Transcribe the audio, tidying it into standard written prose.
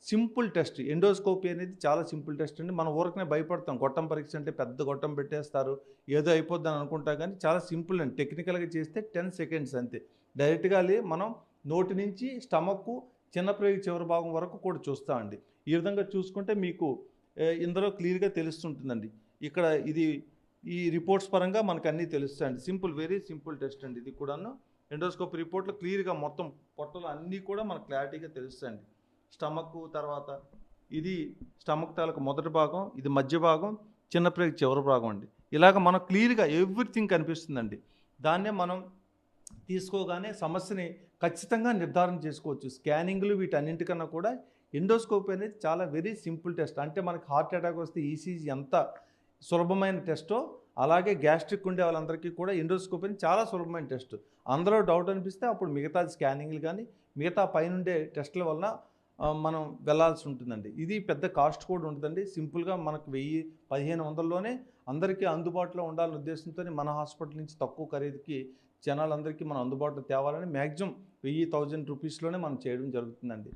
Simple test. Endoscopy అనేది చాలా simple test అండి. మనం ఊరకనే భయపడతాం. గొట్టం పరీక్ష అంటే పెద్ద గొట్టం పెట్టేస్తారు. ఏదో అయిపోద్దని అనుకుంటాం కానీ చాలా సింపుల్ అండి. టెక్నికల్‌గా చేస్తే 10 సెకండ్స్ అంతే. డైరెక్ట్‌గా మనం నోటి నుంచి స్టమక్కు చిన్న ప్రేగు చివరి భాగం వరకు కూడా చూస్తామండి. ఈ విధంగా చూసుకుంటే మీకు ఇందులో క్లియర్‌గా తెలుస్తుంటుందండి. ఇక్కడ ఇది ఈ రిపోర్ట్స్ పరంగా మనకన్నీ తెలుస్తాయండి. సింపుల్, వెరీ సింపుల్ టెస్ట్ అండి ఇది కూడాను. ఎండోస్కోపీ రిపోర్ట్‌లో క్లియర్‌గా మొత్తం పొట్టలో అన్నీ కూడా మనకు క్లారిటీగా తెలుస్తాయండి. స్టమక్కు తర్వాత ఇది స్టమక్ తాలూకు మొదటి భాగం, ఇది మధ్య భాగం, చిన్న ప్రేగు చివరి భాగం అండి. ఇలాగ మనకు క్లియర్‌గా ఎవ్రీథింగ్ కనిపిస్తుందండి. దాన్నే మనం తీసుకోగానే సమస్యని ఖచ్చితంగా నిర్ధారణ చేసుకోవచ్చు. స్కానింగ్‌లు వీటన్నింటికన్నా కూడా ఎండోస్కోపీ అనేది చాలా వెరీ సింపుల్ టెస్ట్. అంటే మనకి హార్ట్ అటాక్ వస్తే ఈసీజీ ఎంత సులభమైన టెస్టో, అలాగే గ్యాస్ట్రిక్ ఉండే వాళ్ళందరికీ కూడా ఎండోస్కోపీ అనేది చాలా సులభమైన టెస్ట్. అందులో డౌట్ అనిపిస్తే అప్పుడు మిగతాది స్కానింగ్‌లు గానీ, మిగతా పైనుండే టెస్ట్‌ల వలన మనం వెళ్ళాల్సి ఉంటుందండి. ఇది పెద్ద కాస్ట్ కూడా ఉండదండి. సింపుల్‌గా మనకు 1000, 1500లోనే అందరికీ అందుబాటులో ఉండాలనే ఉద్దేశంతోనే మన హాస్పిటల్ నుంచి తక్కువ ఖరీదుకి జనాలందరికీ మనం అందుబాటులో తేవాలని మాక్సిమం 1000, 1000 రూపీస్‌లోనే మనం చేయడం జరుగుతుందండి.